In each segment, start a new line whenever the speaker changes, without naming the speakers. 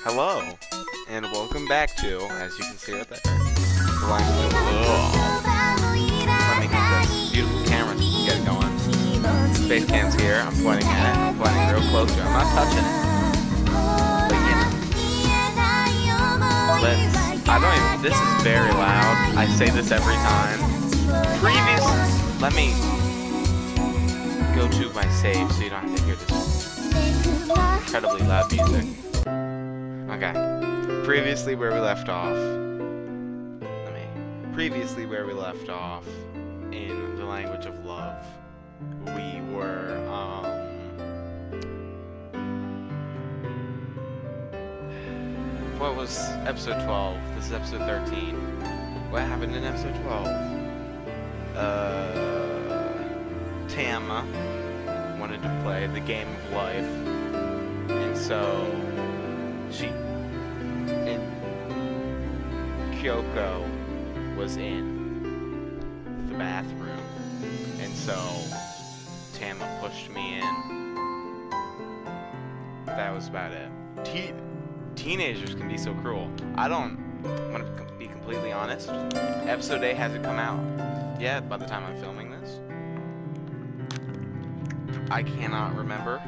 Hello, and welcome back to, as you can see right there, the language of love. Let me get this beautiful camera get going. Space cam's here. I'm pointing at it. I'm pointing real close to it. I'm not touching it. But I don't even. This is very loud. I say this every time. Let me go to my save so you don't have to hear this incredibly loud music. Okay. Previously where we left off in the language of love, we were, what was episode 12? This is episode 13. What happened in episode 12? Tama wanted to play the game of life, and so Kyoko was in the bathroom, and so Tama pushed me in. That was about it. Teenagers can be so cruel. I don't want to be completely honest. Episode 8 hasn't come out yet by the time I'm filming this. I cannot remember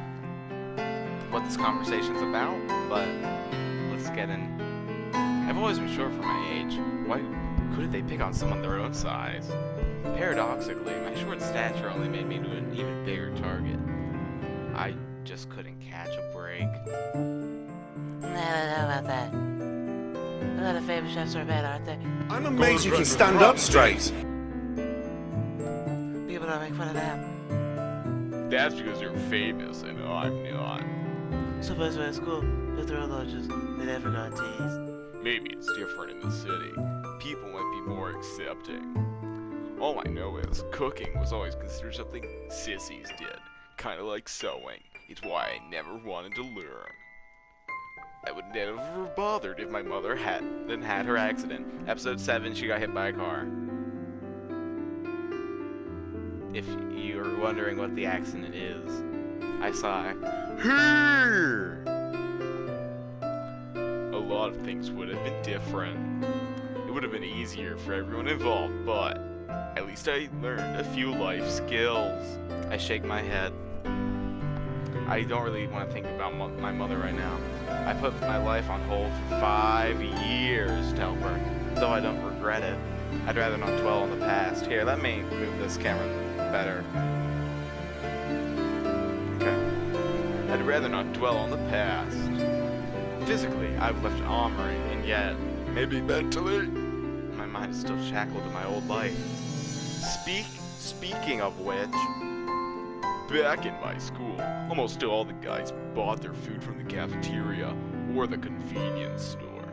what this conversation's about, but let's get in. I've always been short for my age. Why couldn't they pick on someone their own size? Paradoxically, my short stature only made me into an even bigger target. I just couldn't catch a break.
I don't know about that. A lot of famous chefs are bad, aren't they?
I'm amazed you can stand up straight.
People don't make fun of them.
That's because you're famous and I'm not.
Suppose we're at school with their own lunches. They never got teased.
Maybe it's different in the city. People might be more accepting. All I know is cooking was always considered something sissies did. Kinda like sewing. It's why I never wanted to learn. I would never have bothered if my mother hadn't had her accident. Episode 7, she got hit by a car. If you're wondering what the accident is, I saw her. A lot of things would have been different. It would have been easier for everyone involved, but at least I learned a few life skills. I shake my head. I don't really want to think about my mother right now. I put my life on hold for 5 years to help her, though I don't regret it. I'd rather not dwell on the past. Here, let me move this camera better. Okay. I'd rather not dwell on the past. Physically, I've left Omri, and yet, maybe mentally, my mind is still shackled to my old life. Speaking of which, back in my school, almost all the guys bought their food from the cafeteria or the convenience store.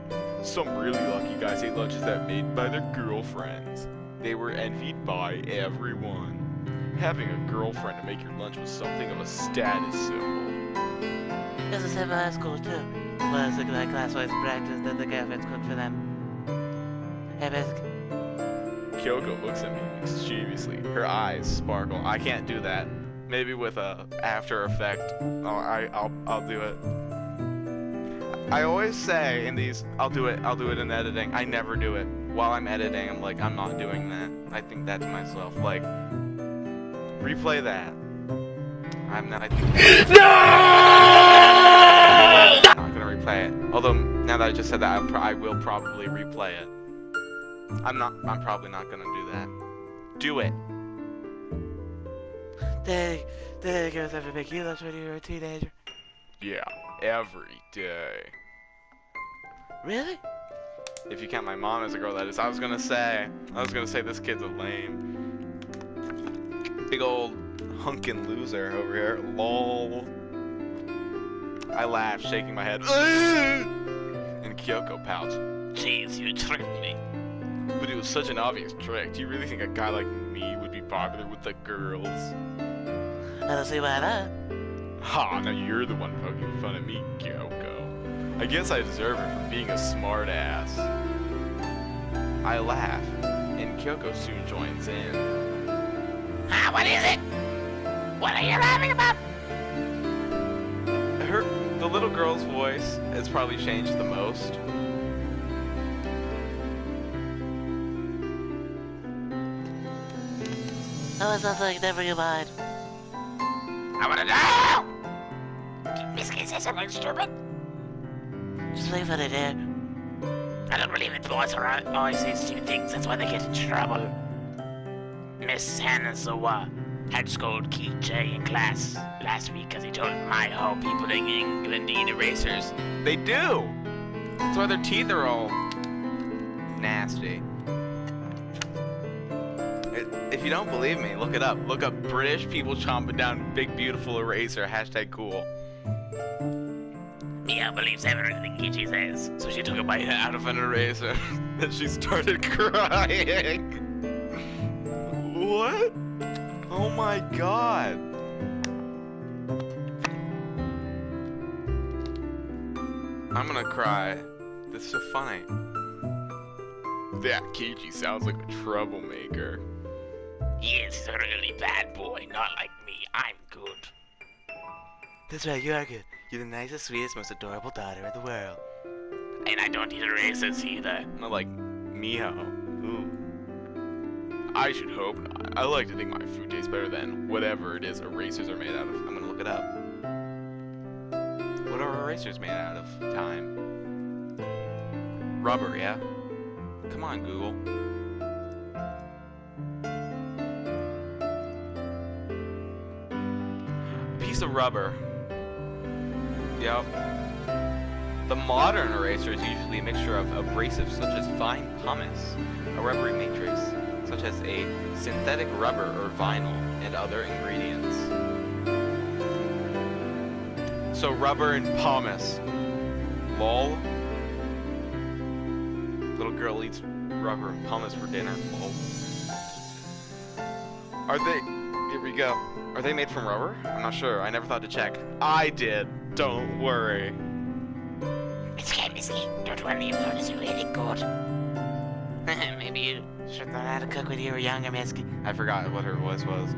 Some really lucky guys ate lunches that made by their girlfriends. They were envied by everyone. Having a girlfriend to make your lunch was something of a status symbol.
It's the same in high school, too. When I was looking at class-wise practice, then the girlfriends cook for them. Hey, basic.
Kyoko looks at me mischievously. Her eyes sparkle. I can't do that. Maybe with a After Effect. I'll do it. I always say in these, I'll do it in editing. I never do it. While I'm editing, I'm like, I'm not doing that. I think that to myself. Like, replay that. I'm not. No! I'm not gonna replay it. Although, now that I just said that, I will probably replay it. I'm probably not gonna do that. Do it.
Did girls ever make you lunch when you were a teenager?
Yeah, every day.
Really?
If you count my mom as a girl, that is. I was gonna say this kid's a lame. Big old hunkin' loser over here. Lol. I laugh, shaking my head. And Kyoko pouts. Jeez, you tricked me. But it was such an obvious trick. Do you really think a guy like me would be popular with the girls?
I don't see why not.
Ha, now you're the one poking fun at me, Kyoko. I guess I deserve it for being a smart ass. I laugh, and Kyoko soon joins in.
What is it? What are you laughing about?
The little girl's voice has probably changed the most.
Oh, it sounds like never you mind.
I wanna know! Did Miss K say something stupid?
Just leave it in there.
I don't believe it, boys always say stupid things, that's why they get in trouble. Miss Hanazawa had scolded Key J in class last week because he told my how people in England eat erasers.
They do! That's why their teeth are all nasty. If you don't believe me, look it up. Look up British people chomping down big beautiful eraser, #cool.
Mia believes everything Kichi says, so she took a bite
Out of an eraser. Then she started crying. What? Oh my god. I'm gonna cry. This is so funny. That Kichi sounds like a troublemaker.
He is a really bad boy, not like me. I'm good.
That's right, you are good. You're the nicest, sweetest, most adorable daughter in the world.
And I don't eat erasers either.
Not like Mio. Ooh. I should hope not. I like to think my food tastes better than whatever it is erasers are made out of. I'm gonna look it up. What are erasers made out of? Time. Rubber, yeah? Come on, Google. Piece of rubber. Yep. The modern eraser is usually a mixture of abrasives such as fine pumice, a rubbery matrix, such as a synthetic rubber or vinyl, and other ingredients. So rubber and pumice. Lol. Little girl eats rubber and pumice for dinner. Lol. Are they... Here we go. Are they made from rubber? I'm not sure. I never thought to check. I did. Don't worry.
It's Missy. Don't worry, your food is really good.
Maybe you should learn how to cook when you were younger, Misky.
I forgot what her voice was.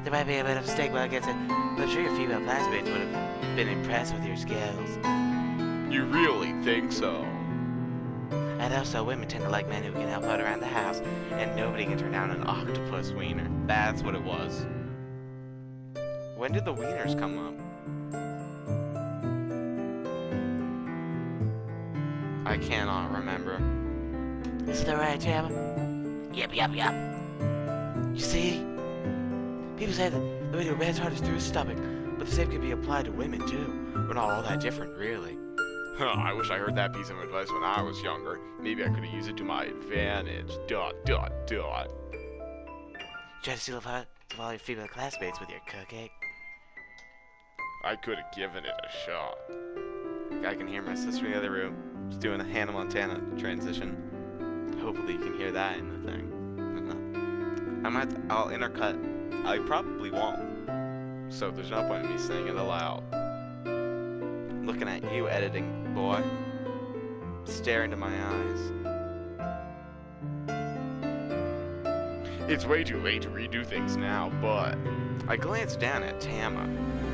There might be a bit of stigma against it, but I'm sure your female classmates would have been impressed with your skills.
You really think so?
And also, women tend to like men who can help out around the house, and nobody can turn down an octopus wiener. That's what it was. When did the wieners come up? I cannot remember. Is that right, Jabba?
Yep.
You see? People say that the way to a man's heart is through his stomach, but the same can be applied to women, too. We're not all that different, really.
Huh, I wish I heard that piece of advice when I was younger. Maybe I could have used it to my advantage. ...
Try to steal a lot of all your female classmates with your cooking.
I could have given it a shot. I can hear my sister in the other room. She's doing a Hannah Montana transition. Hopefully you can hear that in the thing. I'll intercut. I probably won't. So there's no point in me saying it aloud. Looking at you, editing boy. Stare into my eyes. It's way too late to redo things now, but I glanced down at Tama.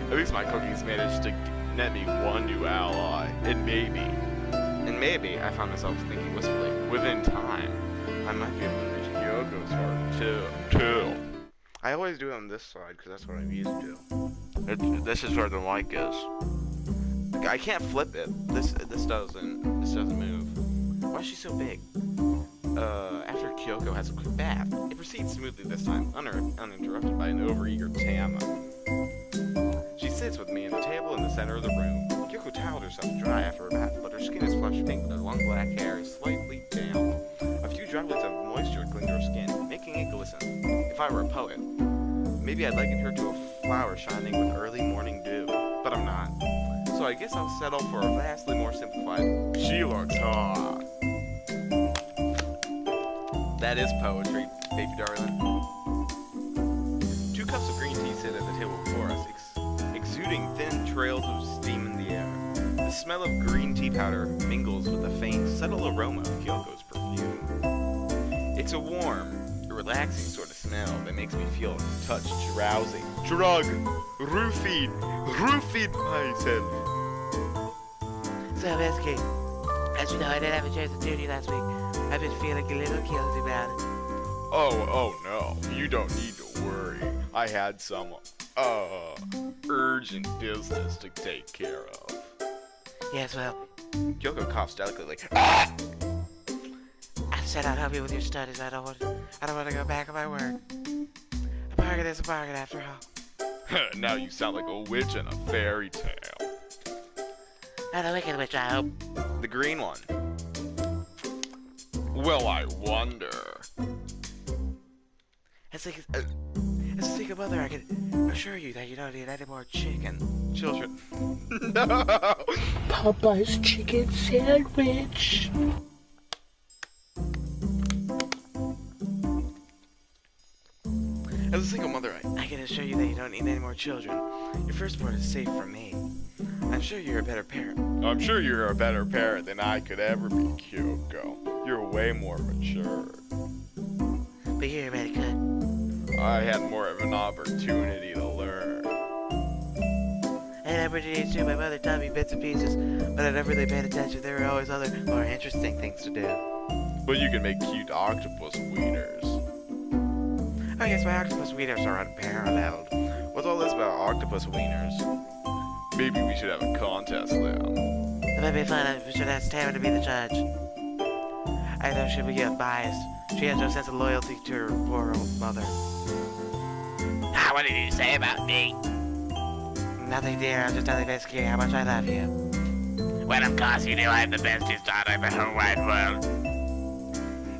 At least my cooking's managed to net me one new ally, and maybe I found myself thinking wistfully, within time, I might be able to reach Kyoko's heart too. I always do it on this side because that's what I'm used to. This is where the mic is. I can't flip it. This doesn't move. Why is she so big? After Kyoko has a quick bath, it proceeds smoothly this time, uninterrupted by an overeager Tama. She sits with me at the table in the center of the room. Kyoko toweled herself dry after her bath, but her skin is flushed pink with her long black hair is slightly damp. A few droplets of moisture cling to her skin, making it glisten. If I were a poet, maybe I'd liken her to a flower shining with early morning dew, but I'm not. So I guess I'll settle for a vastly more simplified, she looks hot. That is poetry, baby darling. 2 cups of green tea sit at the table before us, exuding thin trails of steam in the air. The smell of green tea powder mingles with the faint, subtle aroma of Kyoko's perfume. It's a warm, relaxing sort of smell that makes me feel a touch drowsy. Drug! Roofied myself!
So, Whiskey, as you know, I didn't have a chance to tune you last week. I've been feeling a little guilty about it.
Oh no, you don't need to worry. I had some, urgent business to take care of.
Yes, well,
Kyoko coughs delicately.
I said I'd help you with your studies. I don't want to go back on my word. A bargain is a bargain after all.
Now you sound like a witch in a fairy tale.
Not a wicked witch, I hope.
The green one. Well, I wonder.
As a single mother, I can assure you that you don't need any more chicken.
Children. No!
Popeye's chicken sandwich.
As a single mother,
I can assure you that you don't need any more children. Your firstborn is safe from me. I'm sure you're a better parent.
I'm sure you're a better parent than I could ever be, Kyoko. You're way more mature.
But you're very good.
I had more of an opportunity to learn.
And opportunities too. My mother taught me bits and pieces, but I never really paid attention. There were always other, more interesting things to do.
But you can make cute octopus wieners.
I guess my octopus wieners are unparalleled.
What's all this about octopus wieners? Maybe we should have a contest then.
It might be fun. We should ask Tamara to be the judge. I know she'll be biased. She has no sense of loyalty to her poor old mother.
What did you say about me?
Nothing, dear. I'm just telling Whiskey how much I love you.
Well, of course you know I'm the bestest daughter in the whole wide world.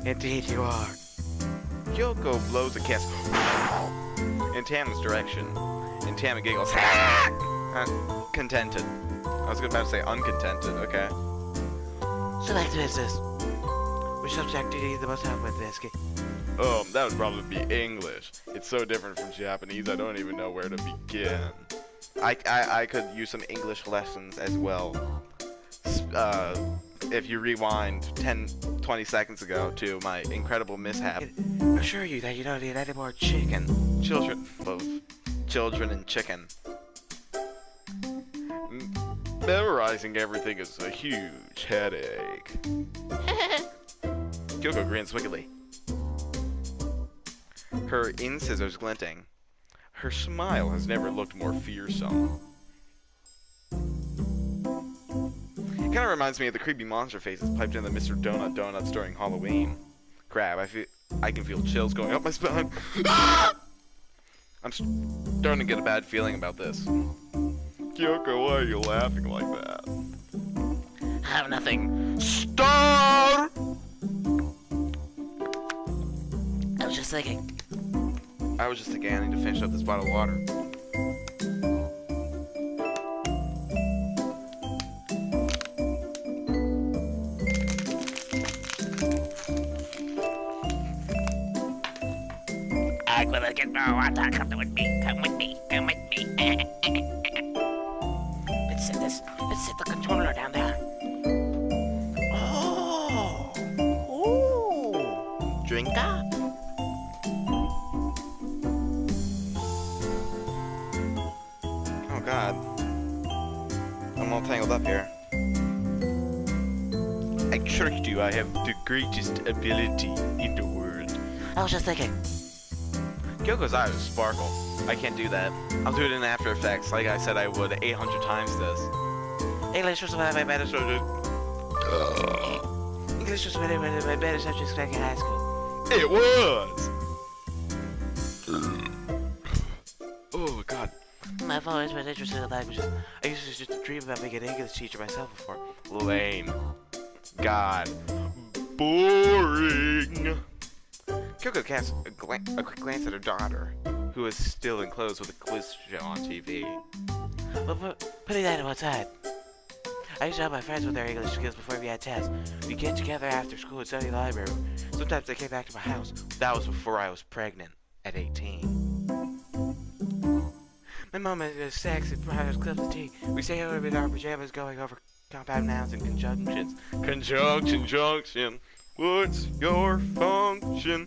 Indeed you are.
Kyoko blows a kiss in Tama's direction, and Tama giggles. Contented. I was about to say uncontented, okay.
So back to business. Which subject do you need the most help with, Whiskey?
That would probably be English. It's so different from Japanese, I don't even know where to begin. I could use some English lessons as well. If you rewind 10-20 seconds ago to my incredible mishap.
I assure you that you don't need any more chicken.
Children. Both children and chicken. Memorizing everything is a huge headache. Kyoko grins wickedly. Her incisors glinting. Her smile has never looked more fearsome. It kind of reminds me of the creepy monster faces piped into the Mr. Donut donuts during Halloween. Crap, I can feel chills going up my spine. I'm starting to get a bad feeling about this. Kyoko, why are you laughing like that?
I have nothing.
Star!
I was just thinking.
I need to finish up this bottle of water.
I will get more water. Come with me. Come with me. Come with me. Let's set the controller down there.
Oh! Ooh! Drink up!
Oh god. I'm all tangled up here. I tricked you. I have the greatest ability in the world.
I was just thinking.
Kyoko's eyes sparkle. I can't do that. I'll do it in After Effects, like I said I would 800 times this.
English was one of my better subjects. English was one of my better subjects back in high school.
It was! Oh god.
I've always been interested in languages. I used to just dream about being an English teacher myself before.
Lame. God. Boring. Kyoko casts a quick glance at her daughter, who is still enclosed with a quiz show on TV.
But putting that to one side, I used to help my friends with their English skills before we had tests. We'd get together after school and study in the library. Sometimes they came back to my house.
That was before I was pregnant, at 18.
My mom is sex and brought us cups of tea. We stay home in our pajamas going over compound nouns and conjunctions.
Junction. What's your function?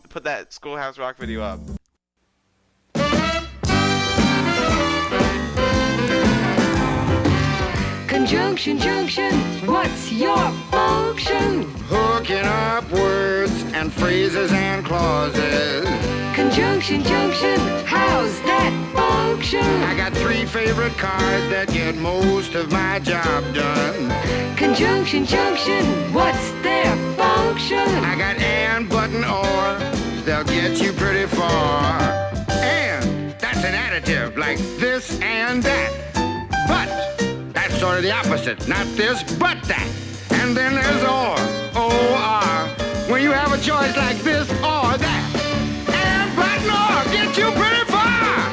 Put that Schoolhouse Rock video up.
Conjunction, junction, what's your function?
Hooking up words and phrases and clauses.
Conjunction, junction, how's that function?
I got 3 favorite cars that get most of my job done.
Conjunction, junction, what's their function?
I got and, but, and or. They'll get you pretty far. And that's an additive like this and that. But that's sort of the opposite. Not this, but that. And then there's or. O-R. When you have a choice like this or that. And, but, and or get you pretty far.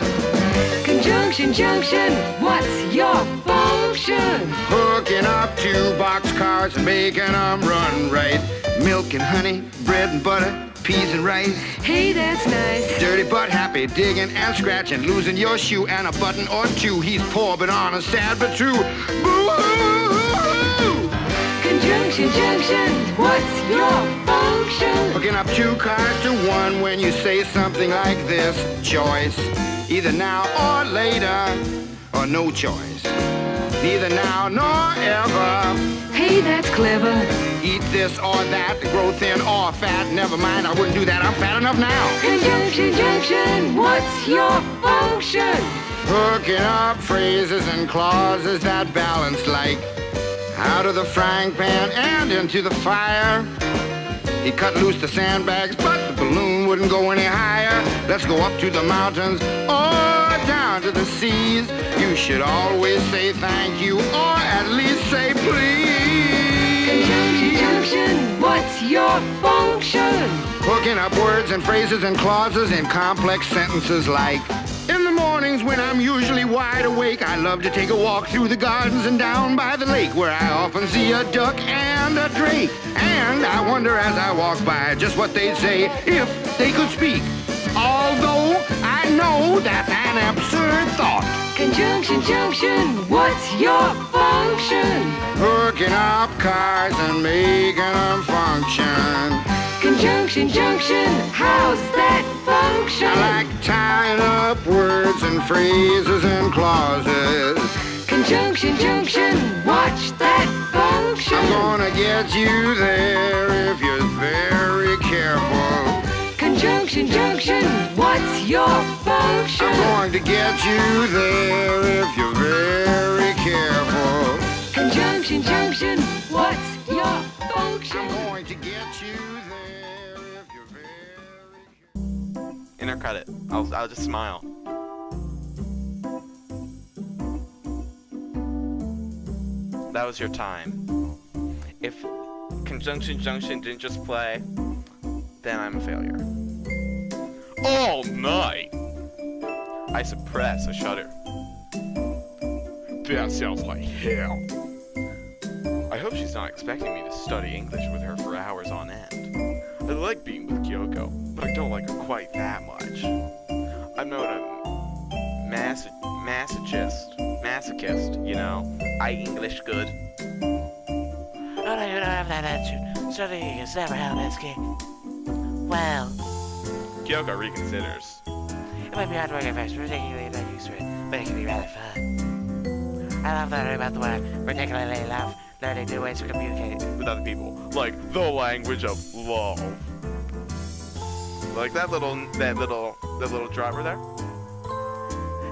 Conjunction, junction, what's your function?
Hooking up 2 boxcars and making them run right. Milk and honey, bread and butter, peas and rice.
Hey, that's nice.
Dirty but happy, digging and scratching, losing your shoe and a button or 2. He's poor but honest, sad but true. Boo-hoo!
Conjunction, junction, what's your function?
Hooking up 2 cars to 1 when you say something like this. Choice, either now or later, or no choice. Neither now nor ever.
Hey, that's clever.
Eat this or that, grow thin or fat. Never mind, I wouldn't do that, I'm fat enough now.
Conjunction, junction, what's your function?
Hooking up phrases and clauses that balance like out of the frying pan and into the fire. He cut loose the sandbags, but the balloon wouldn't go any higher. Let's go up to the mountains or down to the seas. You should always say thank you or at least say please.
Conjunction, junction, what's your function?
Hooking up words and phrases and clauses in complex sentences like in the mornings when I'm usually wide awake, I love to take a walk through the gardens and down by the lake where I often see a duck and a drake. And I wonder as I walk by just what they'd say if they could speak. Although I know that's an absurd thought.
Conjunction, junction, what's your function?
Hooking up cars and making them function.
Conjunction, junction, how's that function?
I like tying up words and phrases and clauses.
Conjunction, junction, watch that function.
I'm gonna get you there if you're very careful.
Conjunction, junction, what's your function?
I'm going to get you there if you're very careful.
Conjunction, junction, what's your function?
I'm going to get you there if you're very careful.
Inner credit. I'll just smile. That was your time. If conjunction junction didn't just play, then I'm a failure.
All night!
I suppress a shudder.
That sounds like hell.
I hope she's not expecting me to study English with her for hours on end. I like being with Kyoko, but I don't like her quite that much. I'm not a masochist, you know. I English good.
Oh no, you don't have that attitude. Studying is never how that's game. Well,
Kyoko reconsiders.
it might be hard work at first, particularly if I'm used to it, but it can be rather fun. I love learning about the world, particularly love learning new ways to communicate
With other people, like the language of love. Like that little driver there.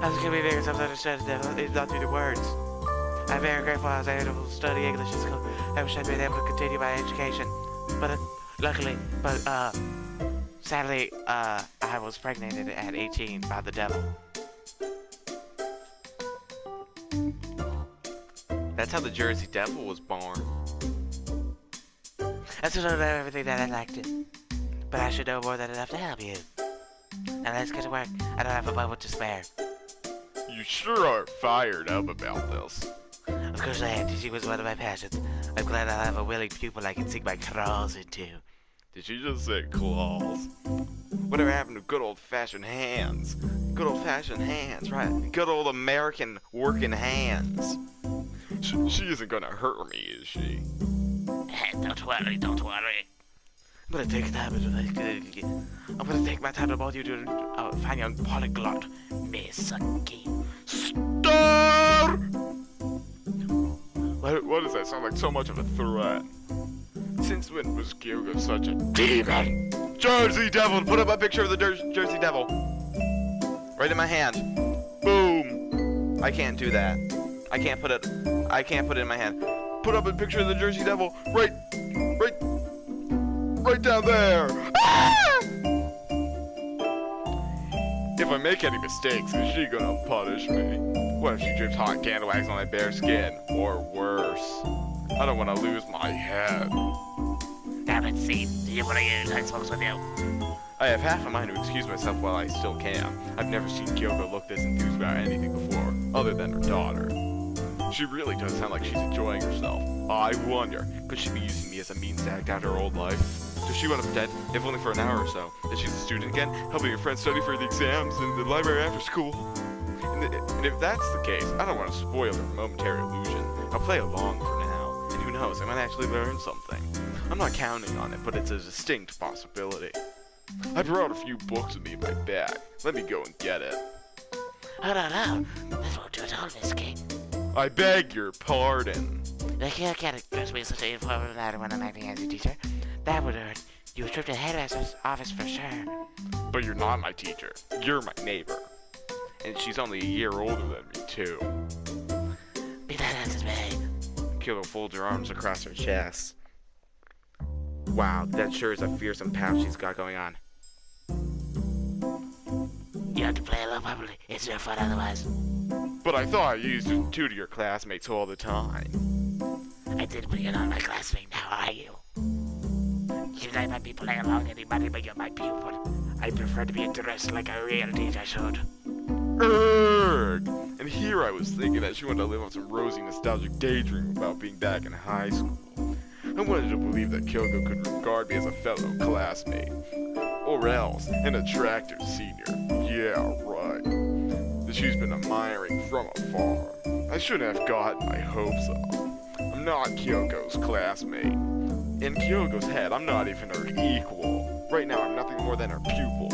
I was gonna be bigger sometimes it's not through the words. I'm very grateful I was able to study English in school. I wish I'd been able to continue my education. But sadly, I was pregnant at 18 by the devil.
That's how the Jersey Devil was born.
I still don't know everything that I liked it. But I should know more than enough to help you. Now let's get to work. I don't have a moment to spare.
You sure are fired up about this.
Of course I am. Teaching was one of my passions. I'm glad I'll have a willing pupil I can sink my claws into.
Did you just say claws?
Whatever happened to good old-fashioned hands? Good old-fashioned hands, right? Good old American working hands.
She isn't gonna hurt me, is she?
Don't worry, don't worry. I'm gonna take my time to both you to find young polyglot, Miss Saki.
Star!
Why does that sound like so much of a threat? Since when was Kyoko such a demon? Jersey Devil! Put up a picture of the Jersey Devil. Right in my hand. Boom! I can't do that. I can't put it in my hand. Put up a picture of the Jersey Devil. Right down there. Ah! If I make any mistakes, is she gonna punish me? What if she drips hot candle wax on my bare skin? Or worse. I don't want to lose my head.
Now let's see. Do you want to get in folks with you?
I have half a mind to excuse myself while I still can. I've never seen Kyoko look this enthused about anything before, other than her daughter. She really does sound like she's enjoying herself. I wonder, could she be using me as a means to act out her old life? Does she want to pretend, if only for an hour or so, that she's a student again, helping her friends study for the exams in the library after school? And if that's the case, I don't want to spoil her momentary illusion. I'll play along for now, and who knows, I might actually learn something. I'm not counting on it, but it's a distinct possibility. I brought a few books with me in my bag. Let me go and get it.
Oh, no. This won't do at all, Miss King.
I beg your pardon.
Look, you can't address me in such an informal manner when I'm acting as your teacher. That would hurt. You would trip the headmaster's office for sure.
But you're not my teacher. You're my neighbor. And she's only a year older than me, too.
Be that as it may.
Kyoko folds her arms across her chest. Wow, that sure is a fearsome pouch she's got going on.
You have to play along properly. It's no fun otherwise.
But I thought you used to tutor your classmates all the time.
I did, but you're not my classmate now, are you? You might be playing along anybody, but you're my pupil. I prefer to be addressed like a real teacher should.
Erg! And here I was thinking that she wanted to live on some rosy nostalgic daydream about being back in high school. I wanted to believe that Kyoko could regard me as a fellow classmate. Or else, an attractive senior. Yeah, right. That she's been admiring from afar. I shouldn't have gotten my hopes up. I'm not Kyoko's classmate. In Kyoko's head, I'm not even her equal. Right now, I'm nothing more than her pupil.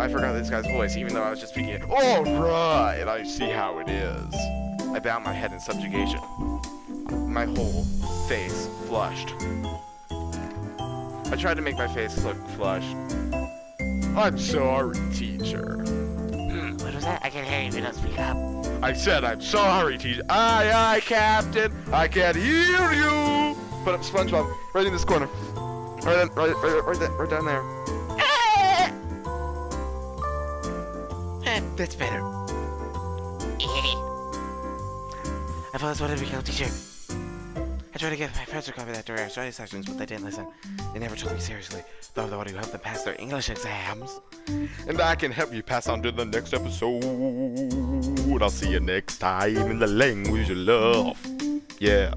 I forgot this guy's voice, even though I was just speaking it. Alright, I see how it is. I bow my head in subjugation. My whole face flushed. I tried to make my face look flushed. I'm sorry, teacher.
What was that? I can't hear you if you don't speak up.
I said I'm sorry, teacher. Aye, Captain. I can't hear you. Put up SpongeBob right in this corner. Right down there.
That's better. I've always wanted to become a teacher. I tried to get my friends to copy that during our study sessions, but they didn't listen. They never took me seriously, though I wanted to help them pass their English exams.
And I can help you pass on to the next episode. I'll see you next time in the language of love. Yeah.